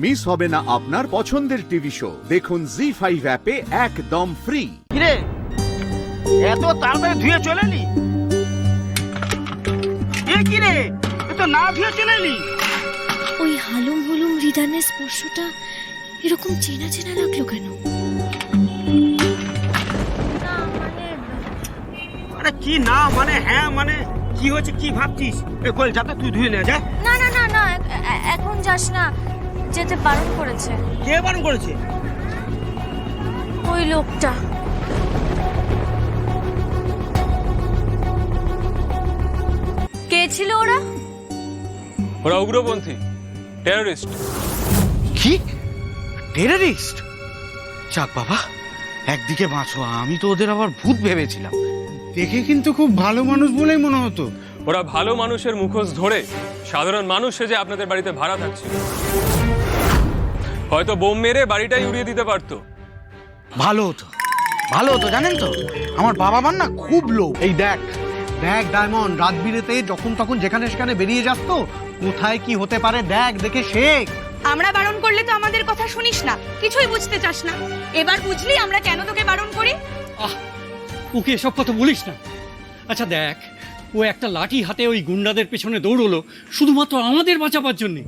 Miss হবে না আপনার পছন্দের টিভি শো। দেখুন জি5 অ্যাপে একদম ফ্রি। কিরে এত তাড়াতাড়ি ধুয়ে চলে এলি? এ কিরে এ তো না ধুয়ে চলে এলি? ওই হালুম হুলুম হৃদয়ের স্পর্শটা এরকম চেনা চেনা লাগলো কেন? আরে কি না মানে হ্যাঁ মানে কি হয়েছে, কি ভাবছিস? এ কই যা তো, তুই ধুয়ে নে যা। না না না না, এখন যাস না, যেতে বারণ করেছে। কে বারণ করেছে? ওই লোকটা। কে ছিল ওরা? ওরা উগ্রপন্থী, টেররিস্ট। কি টেররিস্ট? যাক বাবা, একদিকে বাঁচো, আমি তো ওদের আবার ভূত ভেবেছিলাম। দেখে কিন্তু খুব ভালো মানুষ বলেই মনে হতো। ওরা ভালো মানুষের মুখোশ ধরে সাধারণ মানুষ সেজে আপনাদের বাড়িতে ভাড়া থাকছিল। হয়তো বোম মেরে বাড়িটাই উড়িয়ে দিতে পারতো। ভালো হতো, ভালো হতো, জানেন তো আমার বাবা মার না খুব লোভ। এই দেখ দেখ ডায়মন্ড, রাত বিরেতে যখন তখন যেখানে সেখানে বেরিয়ে যাস তো, কোথায় কি হতে পারে দেখ, দেখে শেখ। আমরা বারণ করলে তো আমাদের কথা শুনিস না, কিছুই বুঝতে চাস না। এবার বুঝলি আমরা কেন তোকে বারণ করি? ওকে এসব কথা বলিস না। আচ্ছা দেখ, ও একটা লাঠি হাতে ওই গুন্ডাদের পেছনে দৌড়লো শুধুমাত্র আমাদের বাঁচাবার জন্যে।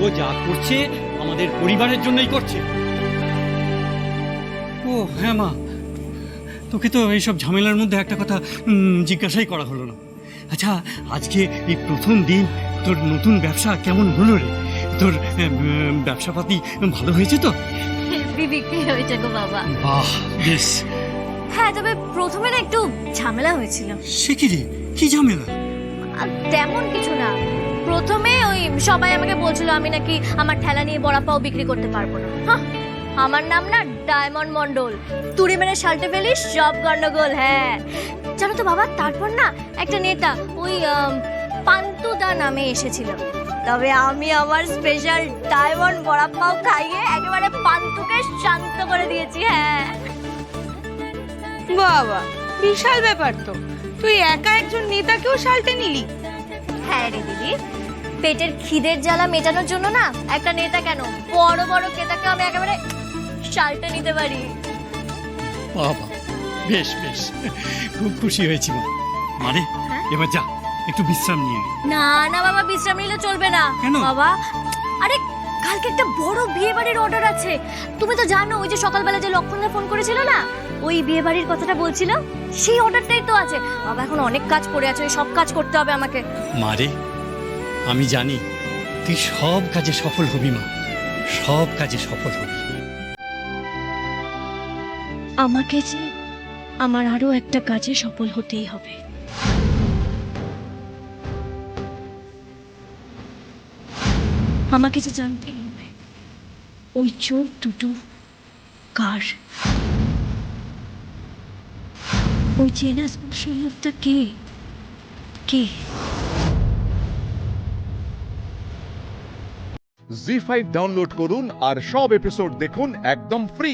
ও যা করছে আমাদের পরিবারের জন্যই করছে। ও হ্যাঁ মা, তোকে তো এইসব ঝামেলার মধ্যে একটা কথা জিজ্ঞাসাই করা হলো না। আচ্ছা আজকে এই প্রথম দিন তোর নতুন ব্যবসা কেমন হলো রে? তোর ব্যবসাপাতি ভালো হয়েছে তো? বিক্রি হয়েছে গো বাবা। বাহ বেশ। হ্যাঁ, তবে প্রথমে না একটু ঝামেলা হয়েছিল। সে কি রে, কি ঝামেলা? তেমন কিছু না, প্রথমে ওই সবাই আমাকে বলছিল আমি নাকি আমার ঠেলা নিয়ে বড়া পাও বিক্রি করতে পারবো না। আমার নাম না ডায়মন্ড মন্ডল, তুড়ি মেরে শাল্টে ফেলিস সব গন্ডগোল। হ্যাঁ জানো তো বাবা, তারপর না একটা নেতা ওই পান্তুদা নামে এসেছিল, তবে আমি আমার স্পেশাল ডায়মন্ড বড়া পাও খাইয়ে একেবারে পান্তুকে শান্ত করে দিয়েছি। হ্যাঁ বাবা, বিশাল ব্যাপার তো। তুই একা একজন নেতাকেও শালতে নিলি? হ্যাঁ রে দিদি, পেটের খিদের জ্বালা মেটানোর জন্য না একটা নেতা কেন, বড় বড় ক্রেতাকে আমি একেবারে শালটা নিতে পারি। বাবা বেশ বেশ, খুব খুশি হয়েছি মা। মানে এবার যা একটু বিশ্রাম নিয়ে নে। না না বাবা, বিশ্রাম নিলে চলবে না। কেন? বাবা আরে কালকে একটা বড় বিয়ে বাড়ির অর্ডার আছে। তুমি তো জানো ওই যে সকালবেলা যে লক্ষণদা ফোন করেছিল না, ওই বিয়ে বাড়ির কথাটা বলছিল, সেই অর্ডারটাই তো আছে বাবা। এখন অনেক কাজ পড়ে আছে, ওই সব কাজ করতে হবে আমাকে। মারে আমি জানি তুই সব কাজে সফল হবি মা, সব কাজে সফল হবি। আমাকে যে আমার আরো একটা কাজে সফল হতেই হবে। আমাকে যে জানতে হবে ওই চোখ দুটো কার, ওই চেনা স্পর্শের লোকটা কে কে? জি5 ডাউনলোড করুন আর সব এপিসোড দেখুন একদম ফ্রি।